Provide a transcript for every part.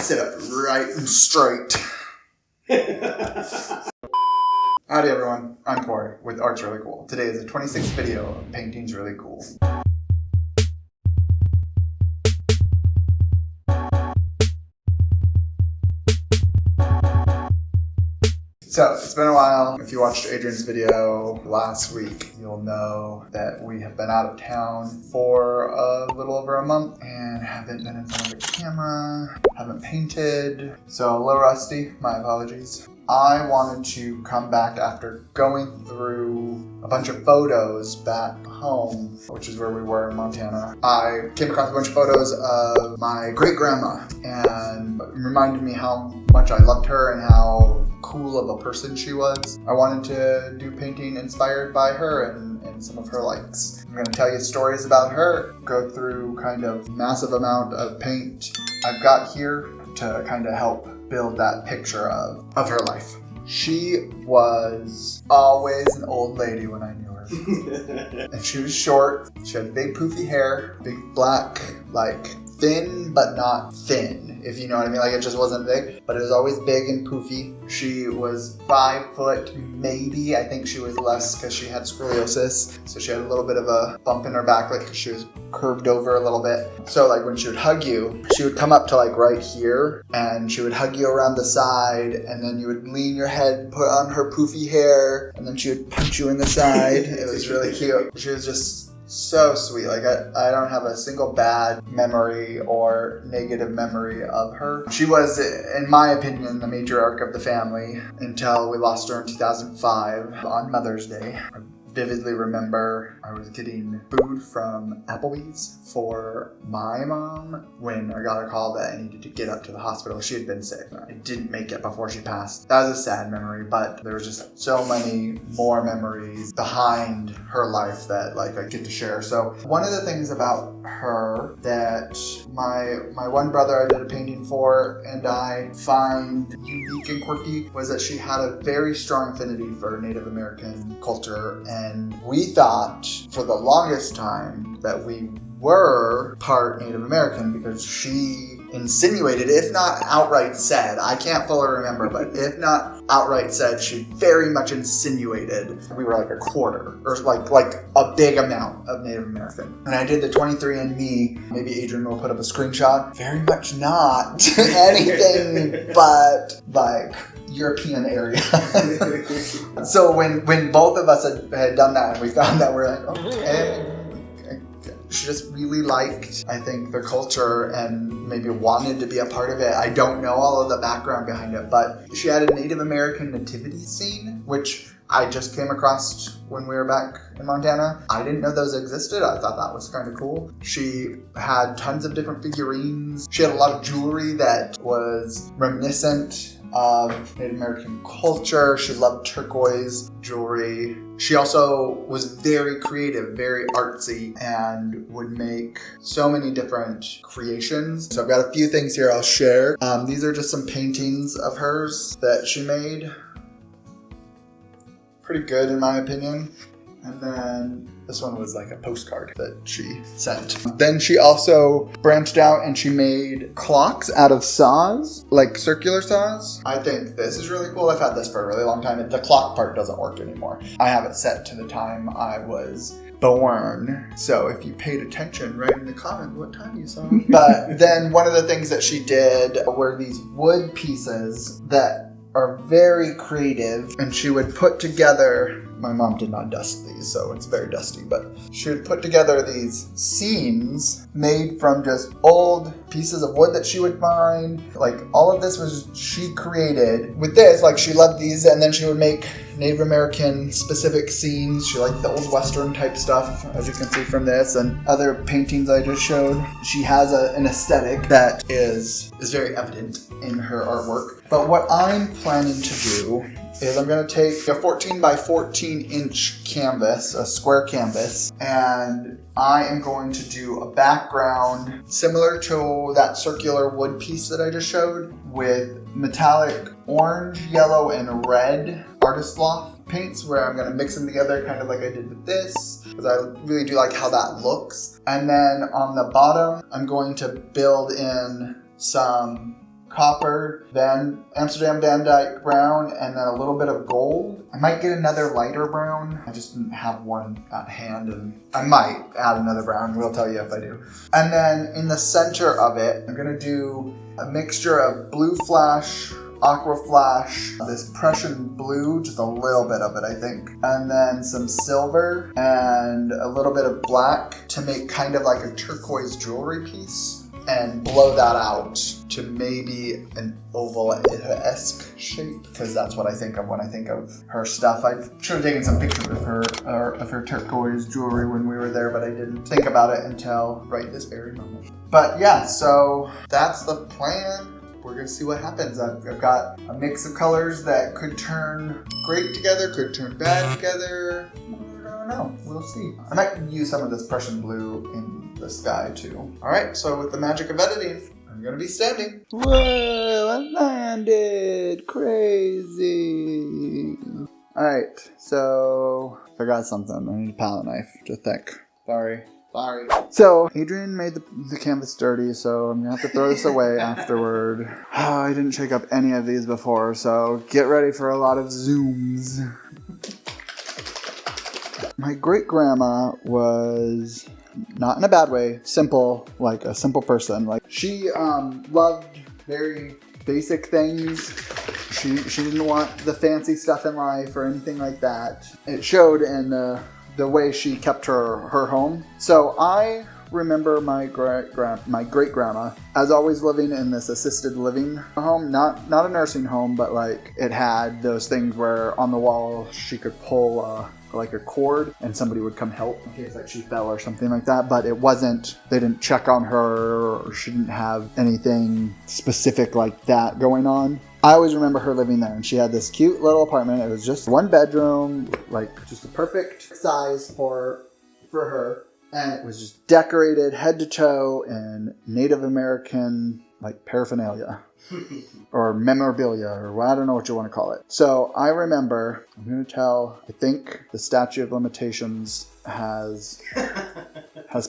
Sit up right and straight. Howdy everyone, I'm Corey with Art's Really Cool. Today is the 26th video of Painting's Really Cool. So, it's been a while. If you watched Adrian's video last week, you'll know that we have been out of town for a little over a month and haven't been in front of the camera, haven't painted, so a little rusty, my apologies. I wanted to come back after going through a bunch of photos back home, which is where we were in Montana. I came across a bunch of photos of my great-grandma and it reminded me how much I loved her and how cool of a person she was. I wanted to do painting inspired by her and some of her likes. I'm going to tell you stories about her, go through kind of massive amount of paint I've got here to kind of help build that picture of her life. She was always an old lady when I knew her. And she was short, she had big poofy hair, big black, like thin but not thin, if you know what I mean. Like it just wasn't big, but it was always big and poofy. She was 5 foot, maybe. I think she was less because she had scoliosis. So she had a little bit of a bump in her back, like she was curved over a little bit. So like when she would hug you, she would come up to like right here and she would hug you around the side and then you would lean your head, put on her poofy hair, and then she would punch you in the side. It was really cute. She was just so sweet. Like I don't have a single bad memory or negative memory of her. She was, in my opinion, the matriarch of the family until we lost her in 2005 on Mother's Day. I vividly remember I was getting food from Applebee's for my mom when I got a call that I needed to get up to the hospital. She had been sick. I didn't make it before she passed. That was a sad memory, but there was just so many more memories behind her life that like I get to share. So one of the things about her that my one brother I did a painting for and I find unique and quirky was that she had a very strong affinity for Native American culture, and we thought for the longest time that we were part Native American because she insinuated, if not outright said, I can't fully remember, but if not outright said, she very much insinuated we were like a quarter or like a big amount of Native American. And I did the 23andMe, maybe Adrian will put up a screenshot, very much not anything but like European area. So when both of us had done that and we found that, we're like, okay. She just really liked, I think, the culture and maybe wanted to be a part of it. I don't know all of the background behind it, but she had a Native American nativity scene, which I just came across when we were back in Montana. I didn't know those existed. I thought that was kind of cool. She had tons of different figurines. She had a lot of jewelry that was reminiscent of Native American culture. She loved turquoise jewelry. She also was very creative, very artsy, and would make so many different creations. So I've got a few things here I'll share. These are just some paintings of hers that she made. Pretty good in my opinion. And then this one was like a postcard that she sent. Then she also branched out and she made clocks out of saws, like circular saws. I think this is really cool. I've had this for a really long time. The clock part doesn't work anymore. I have it set to the time I was born. So if you paid attention, write in the comments what time you saw. But then one of the things that she did were these wood pieces that are very creative, and she would put together, my mom did not dust these, so it's very dusty, but she would put together these scenes made from just old pieces of wood that she would find. Like all of this was she created with this. Like she loved these, and then she would make Native American specific scenes. She liked the old Western type stuff, as you can see from this and other paintings I just showed. She has an aesthetic that is very evident in her artwork. But what I'm planning to do is I'm going to take a 14 by 14 inch canvas, a square canvas, and I am going to do a background similar to that circular wood piece that I just showed with metallic orange, yellow, and red artist loft paints, where I'm going to mix them together kind of like I did with this, because I really do like how that looks. And then on the bottom, I'm going to build in some copper, then Amsterdam Vandyke brown, and then a little bit of gold. I might get another lighter brown. I just didn't have one at hand, and I might add another brown. We'll tell you if I do. And then in the center of it, I'm gonna do a mixture of blue flash, Aqua flash, this Prussian blue, just a little bit of it, I think. And then some silver and a little bit of black to make kind of like a turquoise jewelry piece. And blow that out to maybe an oval-esque shape, because that's what I think of when I think of her stuff. I should have taken some pictures of her turquoise jewelry when we were there, but I didn't think about it until right this very moment. But yeah, so that's the plan. We're gonna see what happens. I've got a mix of colors that could turn great together, could turn bad together. I don't know, we'll see. I might use some of this Prussian blue in the sky too. All right, so with the magic of editing, I'm gonna be standing. Whoa, I landed, crazy. All right, so I forgot something. I need a palette knife to thick. Sorry. So Adrian made the canvas dirty, so I'm gonna have to throw this away afterward. Oh, I didn't shake up any of these before, so get ready for a lot of zooms. My great-grandma was, not in a bad way, simple, like a simple person. Like she loved very basic things. She didn't want the fancy stuff in life or anything like that. It showed in the way she kept her home. So I remember my great-grandma as always living in this assisted living home, not a nursing home, but like it had those things where on the wall she could pull like a cord and somebody would come help in case like she fell or something like that. But it wasn't, they didn't check on her, or she didn't have anything specific like that going on. I always remember her living there, and she had this cute little apartment. It was just one bedroom, like just a perfect size for her. And it was just decorated head to toe in Native American like paraphernalia or memorabilia, or I don't know what you want to call it. So I remember, I'm going to tell, I think the statute of limitations has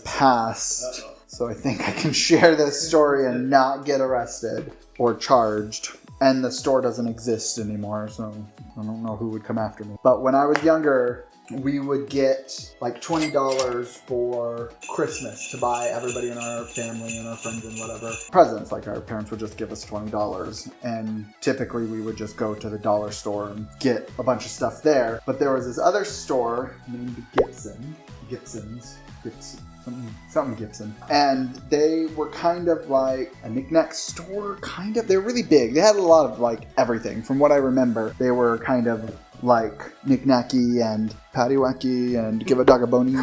passed. Uh-oh. So I think I can share this story and not get arrested or charged. And the store doesn't exist anymore, so I don't know who would come after me. But when I was younger, we would get like $20 for Christmas to buy everybody in our family and our friends and whatever presents. Like our parents would just give us $20, and typically we would just go to the dollar store and get a bunch of stuff there. But there was this other store named Gibson's, something Gibson, and they were kind of like a knick-knack store, kind of. They're really big. They had a lot of like everything. From what I remember, they were kind of like knick-knacky and paddywhacky and give a dog a bony.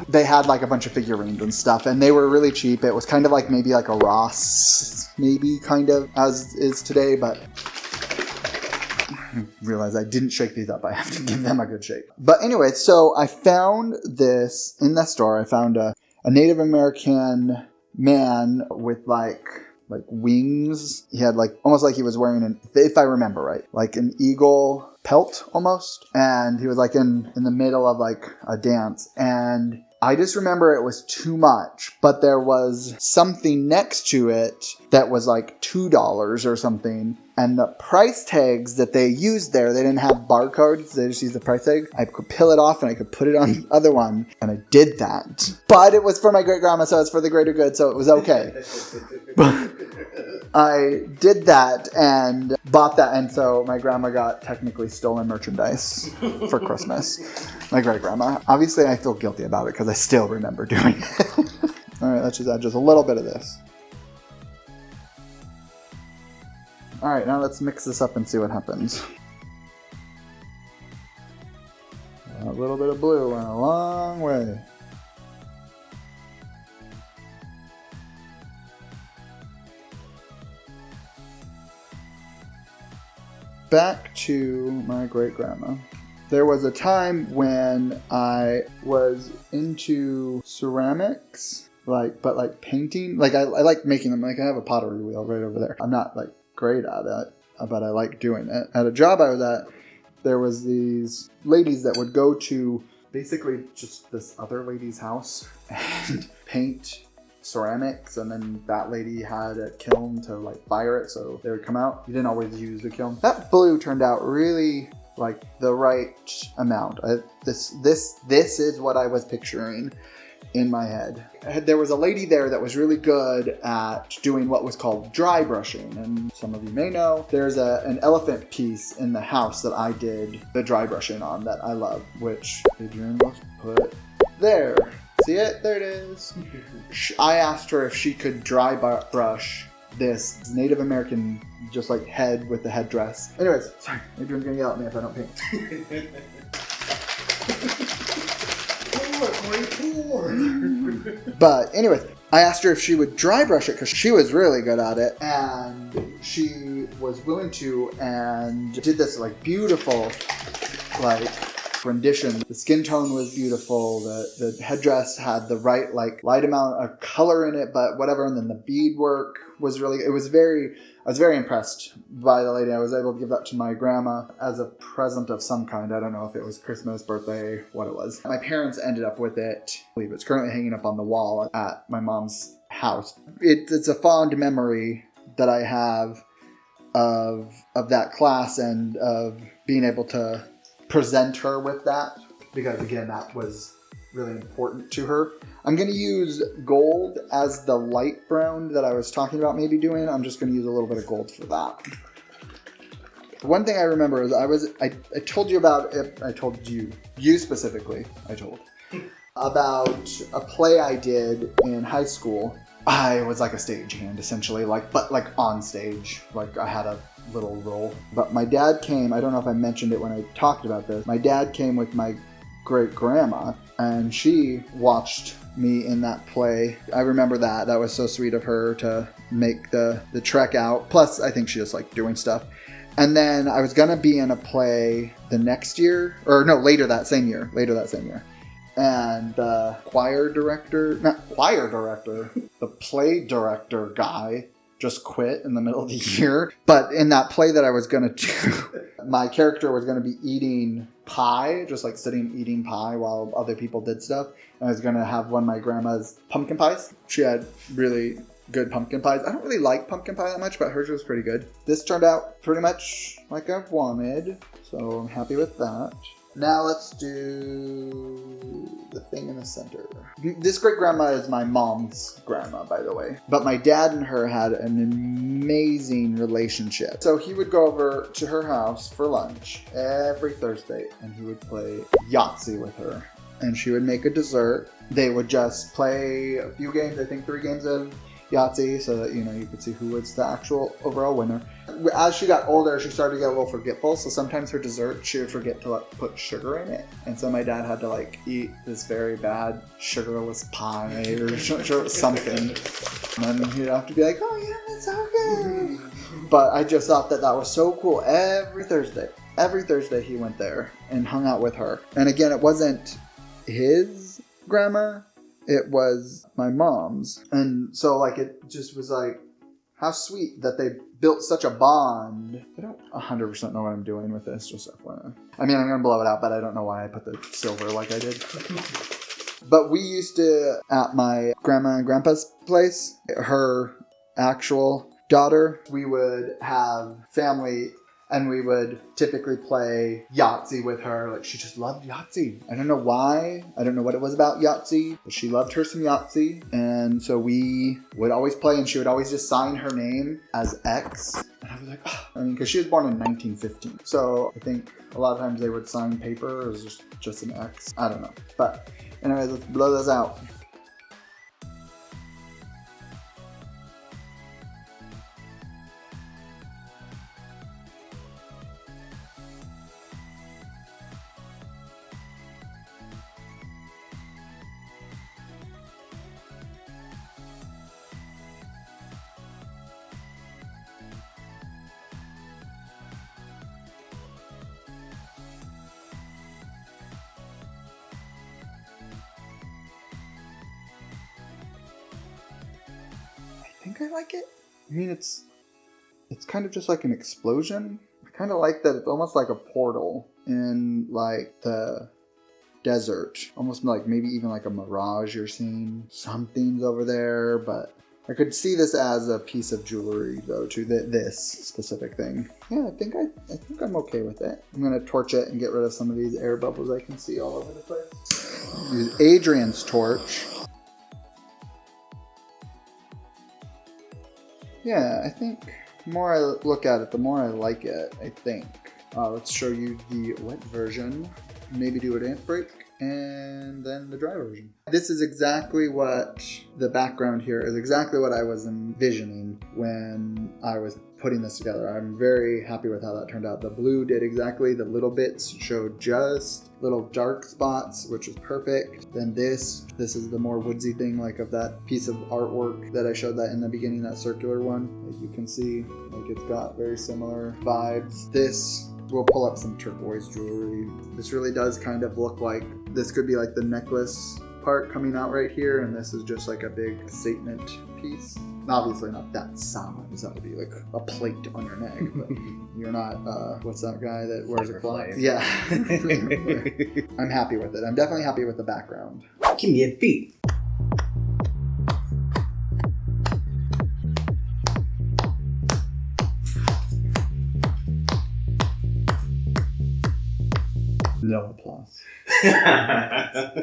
They had like a bunch of figurines and stuff, and they were really cheap. It was kind of like maybe like a Ross, maybe kind of as is today, but I realize I didn't shake these up. I have to give them a good shake. But anyway, so I found this in the store. I found a Native American man with like wings. He had like almost like he was wearing if I remember right, like an eagle pelt almost. And he was like in the middle of like a dance. And I just remember it was too much, but there was something next to it that was like $2 or something. And the price tags that they used there, they didn't have barcodes. They just used the price tag. I could peel it off and I could put it on the other one. And I did that. But it was for my great-grandma, so it's for the greater good, so it was okay. I did that and bought that. And so my grandma got technically stolen merchandise for Christmas. My great-grandma. Obviously, I feel guilty about it because I still remember doing it. All right, let's just add just a little bit of this. All right, now let's mix this up and see what happens. A little bit of blue went a long way. Back to my great-grandma. There was a time when I was into ceramics, but painting. Like I like making them. Like I have a pottery wheel right over there. I'm not like great at it, but I like doing it. At a job I was at, there was these ladies that would go to basically just this other lady's house and paint ceramics, and then that lady had a kiln to like fire it so they would come out. You didn't always use the kiln. That blue turned out really like the right amount. This is what I was picturing in my head. There was a lady there that was really good at doing what was called dry brushing, and some of you may know there's an elephant piece in the house that I did the dry brushing on that I love, which Adrian must put there. See it? There it is. I asked her if she could dry brush this Native American just like head with the headdress. Anyways, sorry, Adrian's gonna yell at me if I don't paint. But anyways, I asked her if she would dry brush it because she was really good at it, and she was willing to, and did this like beautiful like rendition. The skin tone was beautiful. The headdress had the right like light amount of color in it, but whatever. And then the beadwork was really. I was very impressed by the lady. I was able to give that to my grandma as a present of some kind. I don't know if it was Christmas, birthday, what it was. My parents ended up with it. I believe it's currently hanging up on the wall at my mom's house. It's a fond memory that I have of that class and of being able to present her with that, because again, that was really important to her. I'm going to use gold as the light brown that I was talking about maybe doing. I'm just going to use a little bit of gold for that. One thing I remember is I told you about it. I told you specifically, about a play I did in high school. I was like a stagehand essentially, but on stage, like I had a little role. But my dad came, I don't know if I mentioned it when I talked about this, my dad came with my great grandma and she watched me in that play. I remember that was so sweet of her to make the trek out. Plus I think she just liked doing stuff. And then I was gonna be in a play the next year, or no, later that same year. And the the play director guy just quit in the middle of the year. But in that play that I was going to do, my character was going to be eating pie, just like sitting eating pie while other people did stuff. And I was going to have one of my grandma's pumpkin pies. She had really good pumpkin pies. I don't really like pumpkin pie that much, but hers was pretty good. This turned out pretty much like I've wanted, so I'm happy with that. Now let's do the thing in the center. This great grandma is my mom's grandma, by the way. But my dad and her had an amazing relationship. So he would go over to her house for lunch every Thursday and he would play Yahtzee with her. And she would make a dessert. They would just play a few games, I think 3 games of Yahtzee, so that you could see who was the actual overall winner. As she got older, she started to get a little forgetful, so sometimes her dessert, she would forget to put sugar in it. And so my dad had to eat this very bad sugarless pie or something. And then he'd have to be like, oh yeah, it's so good. But I just thought that was so cool. Every Thursday he went there and hung out with her. And again, it wasn't his grandma, it was my mom's. And so it just was how sweet that they built such a bond. I don't 100% know what I'm doing with this, just FYI. I mean, I'm going to blow it out, but I don't know why I put the silver like I did. But we used to, at my grandma and grandpa's place, her actual daughter, we would have family and we would typically play Yahtzee with her. She just loved Yahtzee. I don't know why. I don't know what it was about Yahtzee, but she loved her some Yahtzee. And so we would always play, and she would always just sign her name as X. And I was like, oh. I mean, because she was born in 1915. So I think a lot of times they would sign paper as just an X. I don't know. But anyways, let's blow this out. I think I like it. I mean, it's kind of just like an explosion. I kind of like that it's almost like a portal in the desert. Almost like maybe even like a mirage you're seeing. Some themes over there, but I could see this as a piece of jewelry though, to this specific thing. Yeah, I think I'm okay with it. I'm gonna torch it and get rid of some of these air bubbles I can see all over the place. Use Adrian's torch. Yeah, I think the more I look at it, the more I like it, I think. Let's show you the wet version. Maybe do a damp break, and then the dry version. This is exactly what the background here is, exactly what I was envisioning when I was putting this together. I'm very happy with how that turned out. The blue did exactly, the little bits showed just little dark spots, which is perfect. Then this is the more woodsy thing, like of that piece of artwork that I showed that in the beginning, that circular one. Like you can see, like it's got very similar vibes. We'll pull up some turquoise jewelry. This really does kind of look like, this could be like the necklace part coming out right here, and this is just like a big statement piece. Obviously not that size, that would be like a plate on your neck, but you're not, what's that guy that wears a cloth? Yeah. I'm happy with it. I'm definitely happy with the background. Give me a beat. No applause.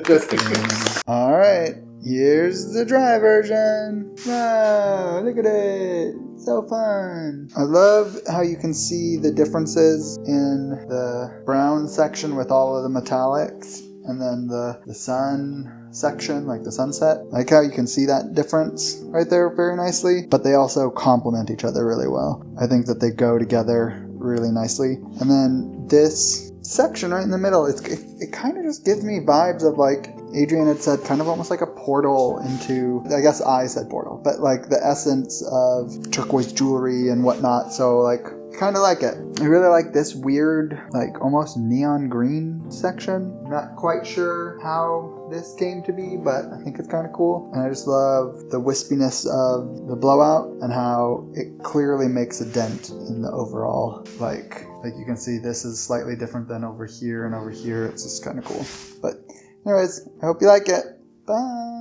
Just kidding. Alright, here's the dry version. Wow, look at it. So fun. I love how you can see the differences in the brown section with all of the metallics, and then the sun section, like the sunset. I like how you can see that difference right there very nicely, but they also complement each other really well. I think that they go together really nicely. And then this section right in the middle, it kind of just gives me vibes of, like Adrian had said, kind of almost like a portal into, I guess I said portal, but like the essence of turquoise jewelry and whatnot. So like, kind of like it. I really like this weird, like almost neon green section. I'm not quite sure how this came to be, but I think it's kind of cool. And I just love the wispiness of the blowout and how it clearly makes a dent in the overall, like you can see this is slightly different than over here and over here. It's just kind of cool. But anyways, I hope you like it. Bye.